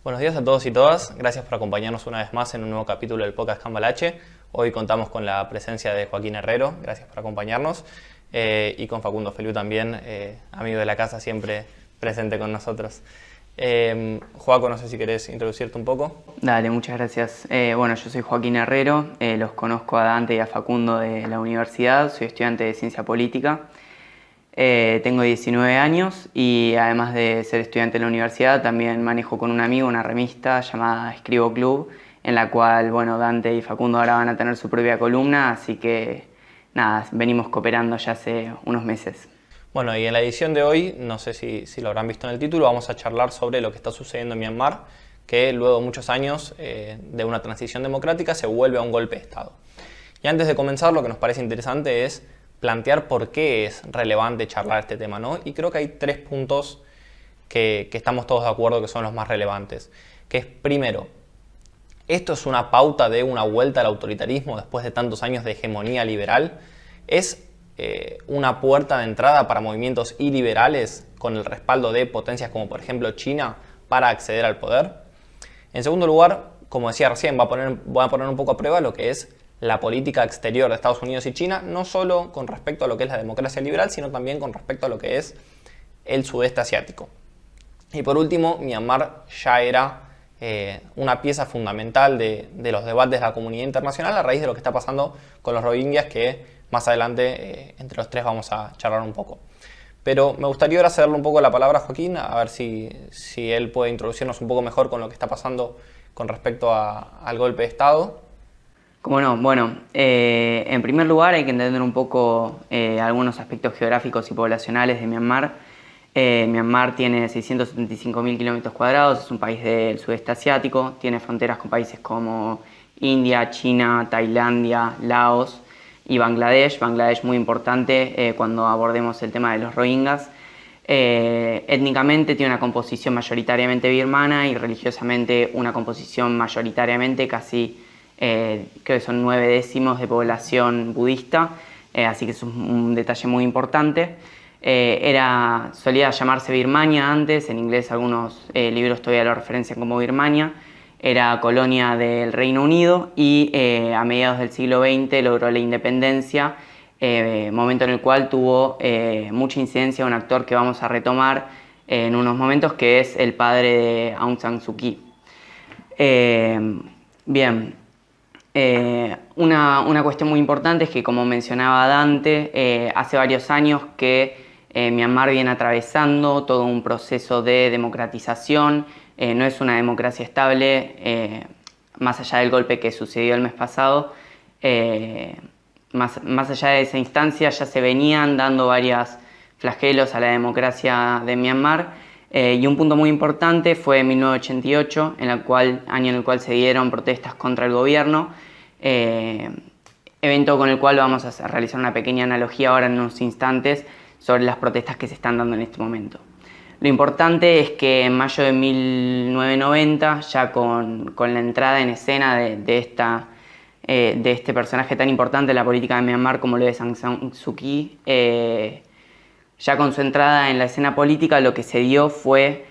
Buenos días a todos y todas, gracias por acompañarnos una vez más en un nuevo capítulo del podcast Cambalache. Hoy contamos con la presencia de Joaquín Herrero, gracias por acompañarnos, y con Facundo Feliú también, amigo de la casa, siempre presente con nosotros. Joaco, no sé si querés introducirte un poco. Dale, muchas gracias. Bueno, yo soy Joaquín Herrero, los conozco a Dante y a Facundo de la universidad, soy estudiante de Ciencia Política. Tengo 19 años y además de ser estudiante en la universidad también manejo con un amigo una revista llamada Escribo Club, en la cual, bueno, Dante y Facundo ahora van a tener su propia columna, así que nada, venimos cooperando ya hace unos meses. Bueno, y en la edición de hoy, no sé si lo habrán visto en el título, vamos a charlar sobre lo que está sucediendo en Myanmar, que luego de muchos años de una transición democrática se vuelve a un golpe de Estado. Y antes de comenzar, lo que nos parece interesante es plantear por qué es relevante charlar este tema, ¿no? Y creo que hay 3 puntos que estamos todos de acuerdo que son los más relevantes. Que es, primero, esto es una pauta de una vuelta al autoritarismo después de tantos años de hegemonía liberal. Es una puerta de entrada para movimientos iliberales con el respaldo de potencias como por ejemplo China para acceder al poder. En segundo lugar, como decía recién, voy a poner un poco a prueba lo que es la política exterior de Estados Unidos y China, no solo con respecto a lo que es la democracia liberal, sino también con respecto a lo que es el sudeste asiático. Y por último, Myanmar ya era una pieza fundamental de los debates de la comunidad internacional a raíz de lo que está pasando con los rohingyas, que más adelante entre los 3 vamos a charlar un poco. Pero me gustaría ahora cederle un poco la palabra a Joaquín, a ver si él puede introducirnos un poco mejor con lo que está pasando con respecto al golpe de Estado. Como no, bueno, en primer lugar hay que entender un poco algunos aspectos geográficos y poblacionales de Myanmar. Myanmar tiene 675.000 kilómetros cuadrados, es un país del sudeste asiático, tiene fronteras con países como India, China, Tailandia, Laos y Bangladesh. Bangladesh muy importante cuando abordemos el tema de los rohingyas. Étnicamente tiene una composición mayoritariamente birmana y religiosamente una composición mayoritariamente casi creo que son 9 décimos de población budista, así que es un detalle muy importante. Solía llamarse Birmania antes, en inglés algunos libros todavía lo referencian como Birmania. Era colonia del Reino Unido y a mediados del siglo XX logró la independencia, momento en el cual tuvo mucha incidencia un actor que vamos a retomar en unos momentos, que es el padre de Aung San Suu Kyi. Bien. Una cuestión muy importante es que, como mencionaba Dante, hace varios años que Myanmar viene atravesando todo un proceso de democratización, no es una democracia estable, más allá del golpe que sucedió el mes pasado, más allá de esa instancia ya se venían dando varios flagelos a la democracia de Myanmar, y un punto muy importante fue en 1988, año en el cual se dieron protestas contra el gobierno, evento con el cual vamos a realizar una pequeña analogía ahora en unos instantes sobre las protestas que se están dando en este momento. Lo importante es que en mayo de 1990, ya con la entrada en escena de este personaje tan importante en la política de Myanmar como lo es Aung San Suu Kyi, ya con su entrada en la escena política, lo que se dio fue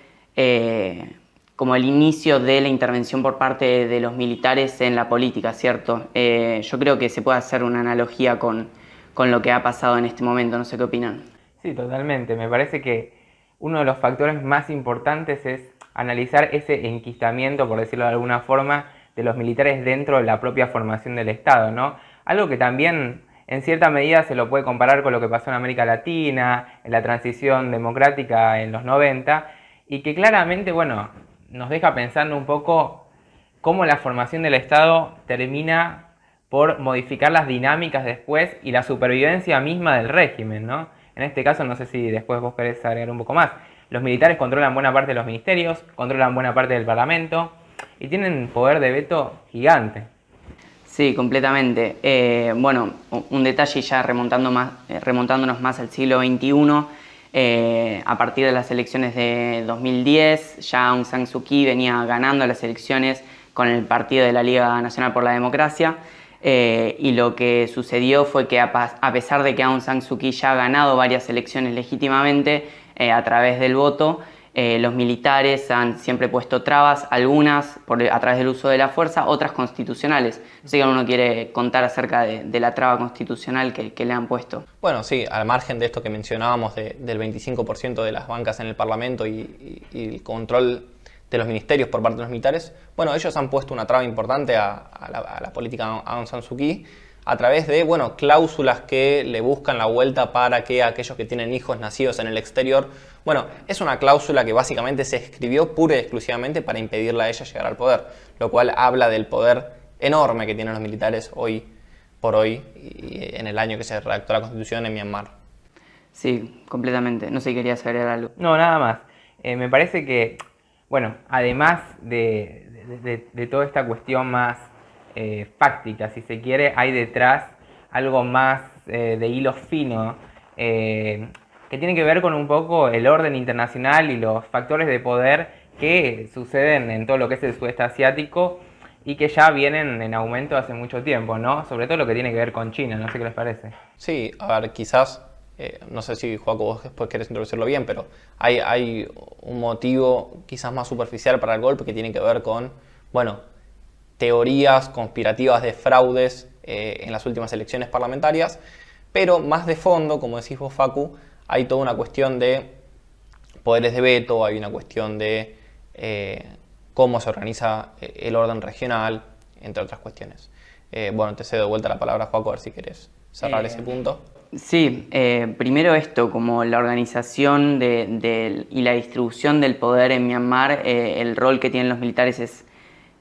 como el inicio de la intervención por parte de los militares en la política, ¿cierto? Yo creo que se puede hacer una analogía con lo que ha pasado en este momento, no sé qué opinan. Sí, totalmente. Me parece que uno de los factores más importantes es analizar ese enquistamiento, por decirlo de alguna forma, de los militares dentro de la propia formación del Estado, ¿no? Algo que también en cierta medida se lo puede comparar con lo que pasó en América Latina, en la transición democrática en los 90, y que claramente, bueno, nos deja pensando un poco cómo la formación del Estado termina por modificar las dinámicas después y la supervivencia misma del régimen, ¿no? En este caso, no sé si después vos querés agregar un poco más. Los militares controlan buena parte de los ministerios, controlan buena parte del parlamento y tienen poder de veto gigante. Sí, completamente. Bueno, un detalle ya remontándonos más al siglo XXI, A partir de las elecciones de 2010, ya Aung San Suu Kyi venía ganando las elecciones con el partido de la Liga Nacional por la Democracia, y lo que sucedió fue que a pesar de que Aung San Suu Kyi ya ha ganado varias elecciones legítimamente a través del voto, los militares han siempre puesto trabas, algunas a través del uso de la fuerza, otras constitucionales. No sé si alguno quiere contar acerca de la traba constitucional que le han puesto. Bueno, sí, al margen de esto que mencionábamos del 25% de las bancas en el Parlamento y el control de los ministerios por parte de los militares, bueno, ellos han puesto una traba importante a la política Aung San Suu Kyi a través de, bueno, cláusulas que le buscan la vuelta para que aquellos que tienen hijos nacidos en el exterior, bueno, es una cláusula que básicamente se escribió pura y exclusivamente para impedirle a ella llegar al poder, lo cual habla del poder enorme que tienen los militares hoy por hoy y en el año que se redactó la Constitución en Myanmar. Sí, completamente. No sé si querías agregar algo. No, nada más. Me parece que, bueno, además de toda esta cuestión más fáctica, si se quiere, hay detrás algo más de hilo fino, que tiene que ver con un poco el orden internacional y los factores de poder que suceden en todo lo que es el sudeste asiático y que ya vienen en aumento hace mucho tiempo, ¿no? Sobre todo lo que tiene que ver con China, no sé qué les parece. Sí, a ver, quizás, no sé si Joaco vos después querés introducirlo bien, pero hay un motivo quizás más superficial para el golpe que tiene que ver con, bueno, teorías conspirativas de fraudes en las últimas elecciones parlamentarias, pero más de fondo, como decís vos, Facu, hay toda una cuestión de poderes de veto, hay una cuestión de cómo se organiza el orden regional, entre otras cuestiones. Bueno, te cedo de vuelta la palabra, Joaco, a ver si querés cerrar ese punto. Sí, primero esto, como la organización y la distribución del poder en Myanmar, el rol que tienen los militares es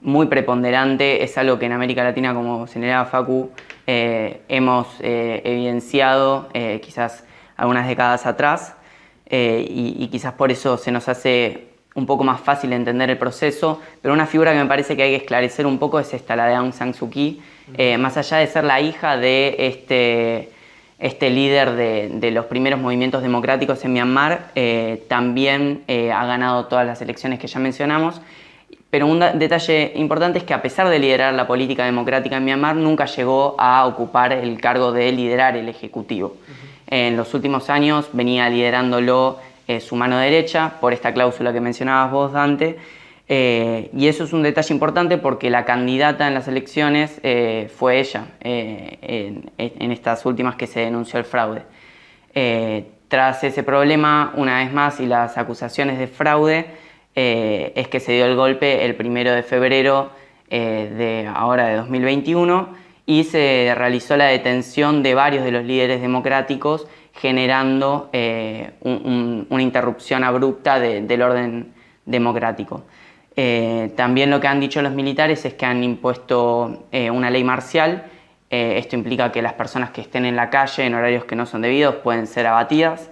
muy preponderante, es algo que en América Latina, como señalaba Facu, hemos evidenciado quizás algunas décadas atrás, y quizás por eso se nos hace un poco más fácil entender el proceso, pero una figura que me parece que hay que esclarecer un poco es esta, la de Aung San Suu Kyi. Más allá de ser la hija de este líder de los primeros movimientos democráticos en Myanmar, también ha ganado todas las elecciones que ya mencionamos. Pero un detalle importante es que a pesar de liderar la política democrática en Myanmar, nunca llegó a ocupar el cargo de liderar el Ejecutivo. En los últimos años venía liderándolo su mano derecha, por esta cláusula que mencionabas vos, Dante, y eso es un detalle importante porque la candidata en las elecciones fue ella, en estas últimas que se denunció el fraude. Tras ese problema, una vez más, y las acusaciones de fraude, es que se dio el golpe el 1 de febrero de 2021 y se realizó la detención de varios de los líderes democráticos, generando una interrupción abrupta del orden democrático. También lo que han dicho los militares es que han impuesto una ley marcial. Esto implica que las personas que estén en la calle en horarios que no son debidos pueden ser abatidas.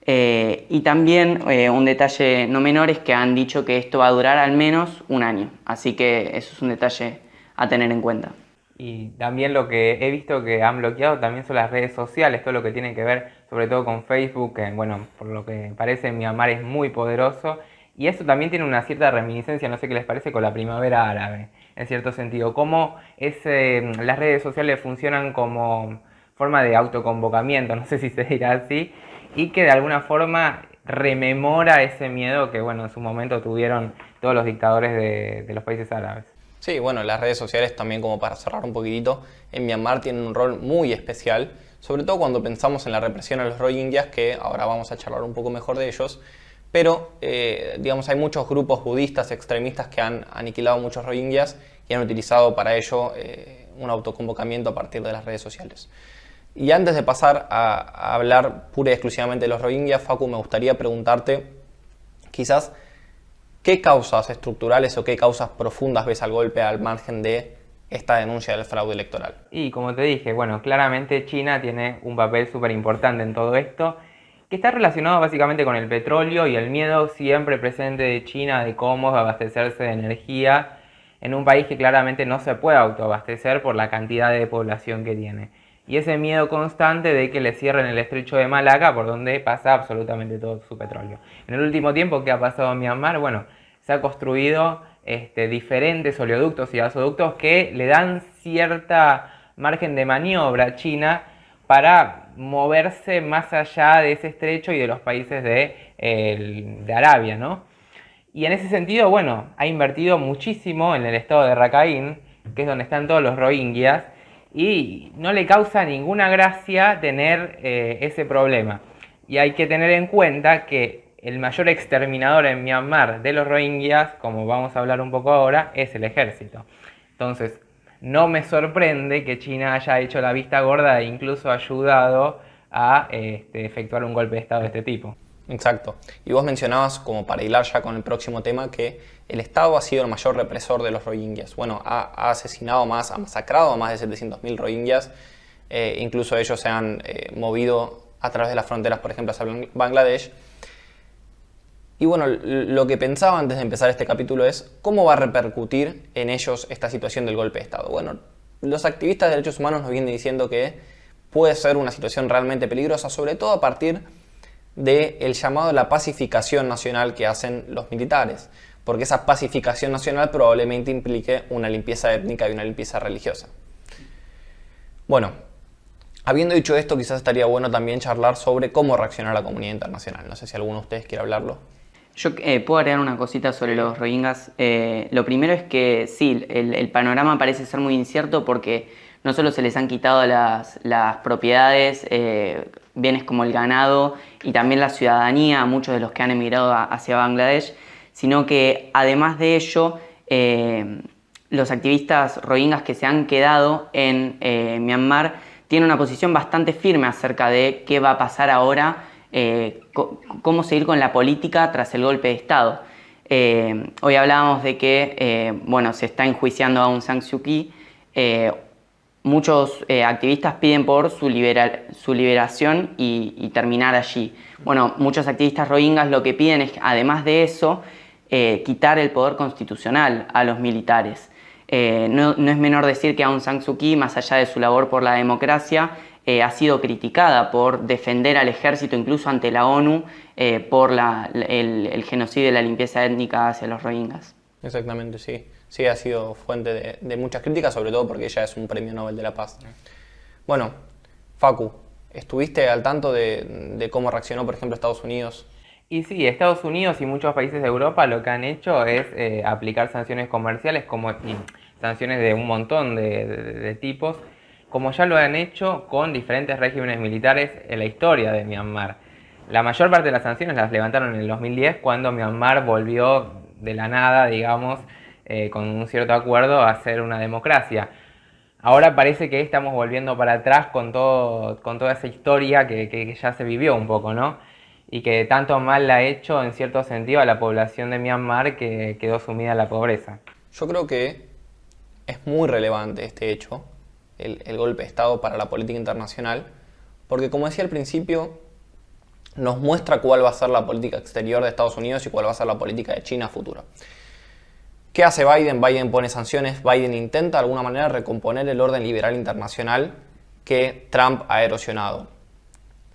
Y también un detalle no menor es que han dicho que esto va a durar al menos un año, así que eso es un detalle a tener en cuenta. Y también lo que he visto que han bloqueado también son las redes sociales, todo lo que tiene que ver sobre todo con Facebook, que bueno, por lo que parece Myanmar es muy poderoso, y eso también tiene una cierta reminiscencia, no sé qué les parece, con la primavera árabe, en cierto sentido, cómo las redes sociales funcionan como forma de autoconvocamiento, no sé si se dirá así, y que de alguna forma rememora ese miedo que, bueno, en su momento tuvieron todos los dictadores de los países árabes. Sí, bueno, las redes sociales también, como para cerrar un poquitito, en Myanmar tienen un rol muy especial, sobre todo cuando pensamos en la represión a los rohingyas, que ahora vamos a charlar un poco mejor de ellos, pero digamos, hay muchos grupos budistas extremistas que han aniquilado muchos rohingyas y han utilizado para ello un autoconvocamiento a partir de las redes sociales. Y antes de pasar a hablar pura y exclusivamente de los rohingyas, Facu, me gustaría preguntarte, quizás, ¿qué causas estructurales o qué causas profundas ves al golpe al margen de esta denuncia del fraude electoral? Y como te dije, bueno, claramente China tiene un papel súper importante en todo esto, que está relacionado básicamente con el petróleo y el miedo siempre presente de China de cómo abastecerse de energía en un país que claramente no se puede autoabastecer por la cantidad de población que tiene. y ese miedo constante de que le cierren el estrecho de Malaca por donde pasa absolutamente todo su petróleo. En el último tiempo, ¿qué ha pasado en Myanmar? Bueno, se ha construido diferentes oleoductos y gasoductos que le dan cierta margen de maniobra a China para moverse más allá de ese estrecho y de los países de Arabia, ¿no? Y en ese sentido, bueno, ha invertido muchísimo en el estado de Rakhine, que es donde están todos los rohingyas, y no le causa ninguna gracia tener ese problema. Y hay que tener en cuenta que el mayor exterminador en Myanmar de los rohingyas, como vamos a hablar un poco ahora, es el ejército. Entonces, no me sorprende que China haya hecho la vista gorda e incluso ayudado a efectuar un golpe de estado de este tipo. Exacto. Y vos mencionabas, como para hilar ya con el próximo tema, que el Estado ha sido el mayor represor de los rohingyas. Bueno, ha asesinado más, ha masacrado a más de 700.000 rohingyas. Incluso ellos se han movido a través de las fronteras, por ejemplo, hacia Bangladesh. Y bueno, lo que pensaba antes de empezar este capítulo es cómo va a repercutir en ellos esta situación del golpe de Estado. Bueno, los activistas de derechos humanos nos vienen diciendo que puede ser una situación realmente peligrosa, sobre todo a partir del llamado a la pacificación nacional que hacen los militares, porque esa pacificación nacional probablemente implique una limpieza étnica y una limpieza religiosa. Bueno, habiendo dicho esto, quizás estaría bueno también charlar sobre cómo reacciona la comunidad internacional. No sé si alguno de ustedes quiere hablarlo. Yo puedo agregar una cosita sobre los rohingyas. Lo primero es que sí, el panorama parece ser muy incierto porque no solo se les han quitado las propiedades, bienes como el ganado y también la ciudadanía a muchos de los que han emigrado hacia Bangladesh, sino que además de ello, los activistas rohingyas que se han quedado en Myanmar tienen una posición bastante firme acerca de qué va a pasar ahora, cómo seguir con la política tras el golpe de Estado. Hoy hablábamos de que bueno, se está enjuiciando a Aung San Suu Kyi. Muchos activistas piden por su liberación y terminar allí. Bueno, muchos activistas rohingyas lo que piden es, además de eso, quitar el poder constitucional a los militares. No es menor decir que Aung San Suu Kyi, más allá de su labor por la democracia, ha sido criticada por defender al ejército, incluso ante la ONU, por el genocidio y la limpieza étnica hacia los rohingyas. Exactamente, sí. Sí, ha sido fuente de muchas críticas, sobre todo porque ella es un premio Nobel de la Paz. Bueno, Facu, ¿estuviste al tanto de cómo reaccionó, por ejemplo, Estados Unidos? Y sí, Estados Unidos y muchos países de Europa lo que han hecho es aplicar sanciones comerciales y sanciones de un montón de tipos, como ya lo han hecho con diferentes regímenes militares en la historia de Myanmar. La mayor parte de las sanciones las levantaron en el 2010, cuando Myanmar volvió de la nada, digamos, con un cierto acuerdo a ser una democracia. Ahora parece que estamos volviendo para atrás con toda esa historia que ya se vivió un poco, ¿no? Y que tanto mal la ha hecho en cierto sentido a la población de Myanmar, que quedó sumida en la pobreza. Yo creo que es muy relevante este hecho, el golpe de Estado para la política internacional, porque como decía al principio, nos muestra cuál va a ser la política exterior de Estados Unidos y cuál va a ser la política de China a futuro. ¿Qué hace Biden? Biden pone sanciones, Biden intenta de alguna manera recomponer el orden liberal internacional que Trump ha erosionado.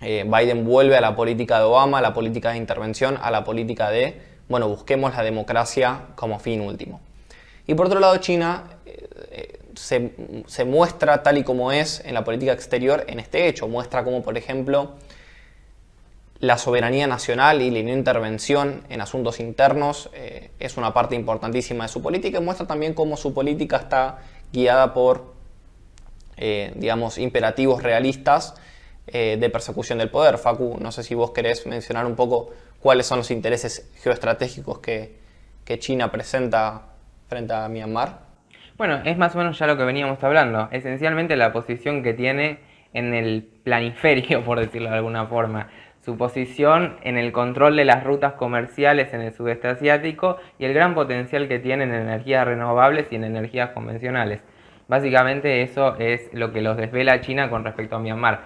Biden vuelve a la política de Obama, a la política de intervención, a la política de, bueno, busquemos la democracia como fin último. Y por otro lado, China se muestra tal y como es en la política exterior en este hecho. Muestra como, por ejemplo, la soberanía nacional y la no intervención en asuntos internos es una parte importantísima de su política, y muestra también cómo su política está guiada por, digamos, imperativos realistas de persecución del poder. Facu, no sé si vos querés mencionar un poco cuáles son los intereses geoestratégicos que China presenta frente a Myanmar. Bueno, es más o menos ya lo que veníamos hablando. Esencialmente la posición que tiene en el planiferio, por decirlo de alguna forma. Su posición en el control de las rutas comerciales en el sudeste asiático y el gran potencial que tiene en energías renovables y en energías convencionales. Básicamente eso es lo que los desvela a China con respecto a Myanmar.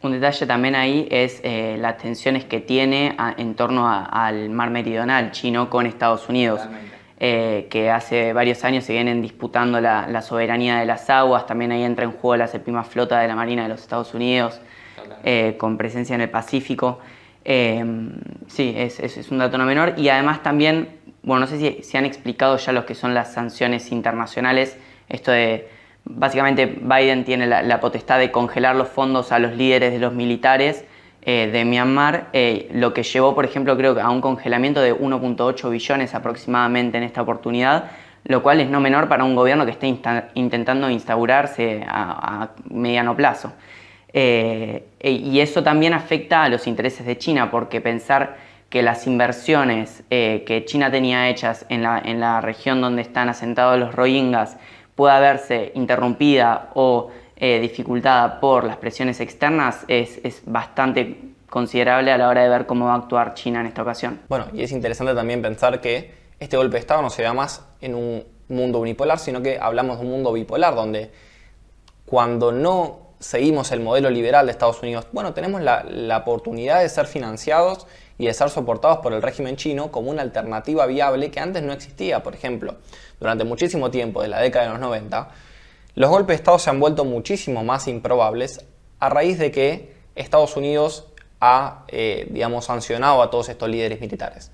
Un detalle también ahí es las tensiones que tiene en torno al mar meridional chino con Estados Unidos. que hace varios años se vienen disputando la soberanía de las aguas. También ahí entra en juego la séptima flota de la Marina de los Estados Unidos, con presencia en el Pacífico. Sí, es un dato no menor. Y además también, bueno, no sé si han explicado ya lo que son las sanciones internacionales. Esto de, básicamente Biden tiene la potestad de congelar los fondos a los líderes de los militares de Myanmar, lo que llevó, por ejemplo, creo que a un congelamiento de 1.8 billones aproximadamente en esta oportunidad, lo cual es no menor para un gobierno que está intentando instaurarse a mediano plazo. Y eso también afecta a los intereses de China, porque pensar que las inversiones que China tenía hechas en la región donde están asentados los Rohingyas pueda verse interrumpida o dificultada por las presiones externas es bastante considerable a la hora de ver cómo va a actuar China en esta ocasión. Bueno, y es interesante también pensar que este golpe de Estado no se da más en un mundo unipolar, sino que hablamos de un mundo bipolar, donde cuando no seguimos el modelo liberal de Estados Unidos, bueno, tenemos la oportunidad de ser financiados y de ser soportados por el régimen chino como una alternativa viable que antes no existía. Por ejemplo, durante muchísimo tiempo, de la década de los 90, los golpes de Estado se han vuelto muchísimo más improbables a raíz de que Estados Unidos ha, sancionado a todos estos líderes militares.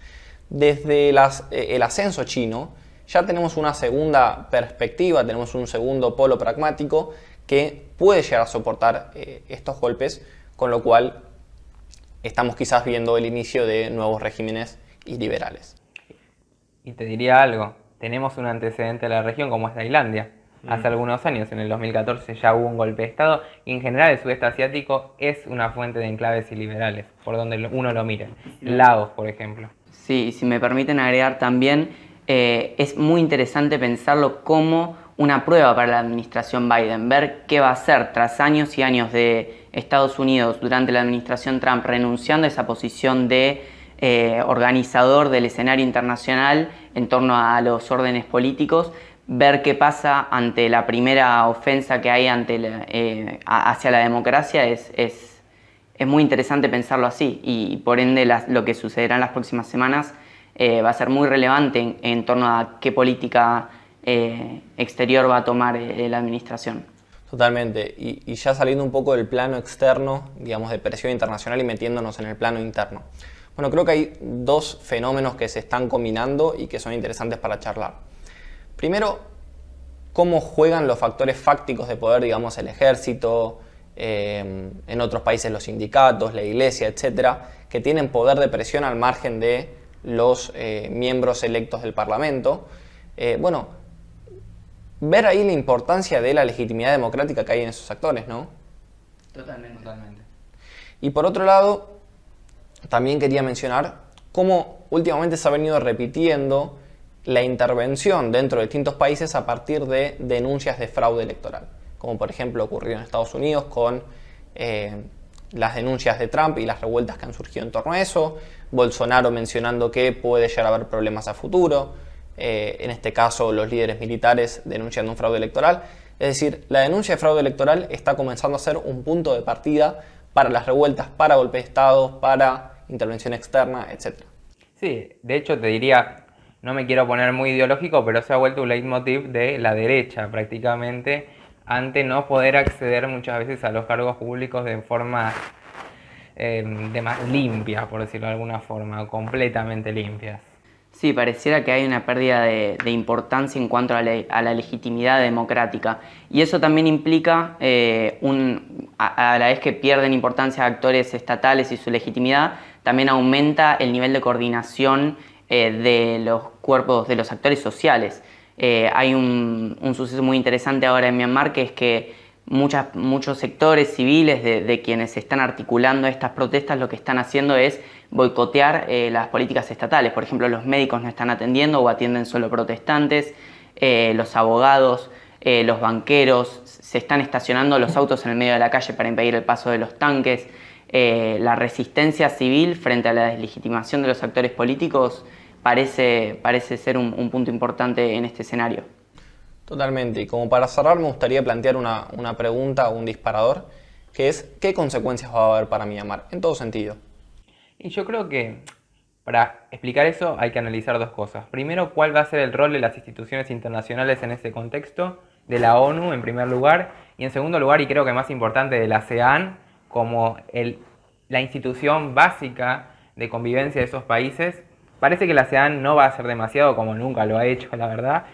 Desde el ascenso chino ya tenemos una segunda perspectiva, tenemos un segundo polo pragmático que puede llegar a soportar estos golpes, con lo cual estamos quizás viendo el inicio de nuevos regímenes liberales. Y te diría algo, tenemos un antecedente de la región como es Tailandia. Hace algunos años, en el 2014, ya hubo un golpe de Estado y en general el sudeste asiático es una fuente de enclaves iliberales, por donde uno lo mire. Laos, por ejemplo. Sí, si me permiten agregar también, es muy interesante pensarlo como una prueba para la administración Biden, ver qué va a hacer tras años y años de Estados Unidos durante la administración Trump renunciando a esa posición de organizador del escenario internacional en torno a los órdenes políticos, ver qué pasa ante la primera ofensa que hay hacia la democracia es muy interesante pensarlo así y por ende lo que sucederá en las próximas semanas va a ser muy relevante en torno a qué política exterior va a tomar la administración. Totalmente, y ya saliendo un poco del plano externo, digamos de presión internacional y metiéndonos en el plano interno. Bueno, creo que hay dos fenómenos que se están combinando y que son interesantes para charlar. Primero, cómo juegan los factores fácticos de poder, digamos el ejército, en otros países los sindicatos, la iglesia, etcétera, que tienen poder de presión al margen de los miembros electos del Parlamento. Ver ahí la importancia de la legitimidad democrática que hay en esos actores, ¿no? Totalmente. Y por otro lado, también quería mencionar cómo últimamente se ha venido repitiendo la intervención dentro de distintos países a partir de denuncias de fraude electoral, como por ejemplo ocurrió en Estados Unidos con las denuncias de Trump y las revueltas que han surgido en torno a eso, Bolsonaro mencionando que puede llegar a haber problemas a futuro, en este caso los líderes militares denunciando un fraude electoral. Es decir, la denuncia de fraude electoral está comenzando a ser un punto de partida para las revueltas, para golpes de Estado, para intervención externa, etc. Sí, de hecho te diría, no me quiero poner muy ideológico, pero se ha vuelto un leitmotiv de la derecha prácticamente, ante no poder acceder muchas veces a los cargos públicos de forma de más limpia, por decirlo de alguna forma, completamente limpias. Sí, pareciera que hay una pérdida de importancia en cuanto a la legitimidad democrática. Y eso también implica, a la vez que pierden importancia actores estatales y su legitimidad, también aumenta el nivel de coordinación de los cuerpos, de los actores sociales. Hay un suceso muy interesante ahora en Myanmar, que es que muchos sectores civiles de quienes están articulando estas protestas lo que están haciendo es boicotear las políticas estatales. Por ejemplo, los médicos no están atendiendo o atienden solo protestantes, los abogados, los banqueros, se están estacionando los autos en el medio de la calle para impedir el paso de los tanques. La resistencia civil frente a la deslegitimación de los actores políticos parece ser un punto importante en este escenario. Totalmente, y como para cerrar me gustaría plantear una pregunta o un disparador, que es ¿qué consecuencias va a haber para Myanmar? En todo sentido. Y yo creo que Para explicar eso hay que analizar dos cosas. Primero, cuál va a ser el rol de las instituciones internacionales en ese contexto, de la ONU en primer lugar, y en segundo lugar, y creo que más importante, de la ASEAN como la institución básica de convivencia de esos países. Parece que la ASEAN no va a hacer demasiado, como nunca lo ha hecho, la verdad.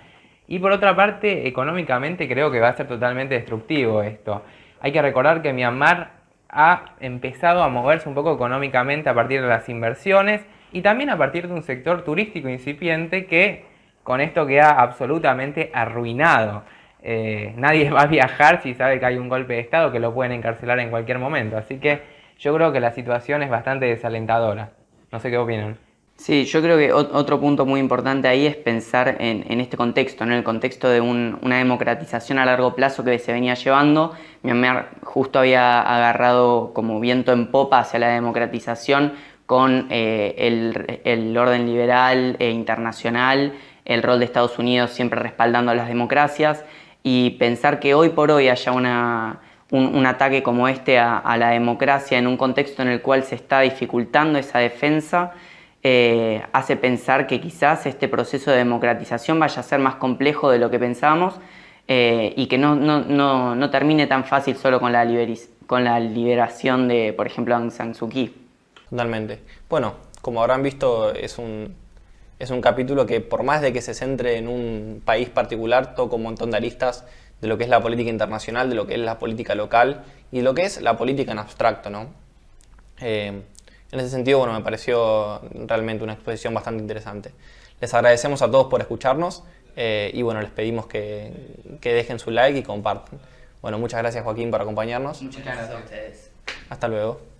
Y por otra parte, económicamente creo que va a ser totalmente destructivo esto. Hay que recordar que Myanmar ha empezado a moverse un poco económicamente a partir de las inversiones y también a partir de un sector turístico incipiente que con esto queda absolutamente arruinado. Nadie va a viajar si sabe que hay un golpe de Estado que lo pueden encarcelar en cualquier momento. Así que yo creo que la situación es bastante desalentadora. No sé qué opinan. Sí, yo creo que otro punto muy importante ahí es pensar en este contexto, en el contexto de una democratización a largo plazo que se venía llevando. Myanmar justo había agarrado como viento en popa hacia la democratización con el orden liberal e internacional, el rol de Estados Unidos siempre respaldando a las democracias, y pensar que hoy por hoy haya un ataque como este a la democracia en un contexto en el cual se está dificultando esa defensa, hace pensar que quizás este proceso de democratización vaya a ser más complejo de lo que pensábamos, y que no termine tan fácil solo con la liberación de, por ejemplo, Aung San Suu Kyi. Totalmente. Bueno, como habrán visto, es un capítulo que, por más de que se centre en un país particular, toca un montón de aristas de lo que es la política internacional, de lo que es la política local y de lo que es la política en abstracto, ¿no? En ese sentido, bueno, me pareció realmente una exposición bastante interesante. Les agradecemos a todos por escucharnos y bueno, les pedimos que dejen su like y compartan. Bueno, muchas gracias, Joaquín, por acompañarnos. Muchas gracias a ustedes. Hasta luego.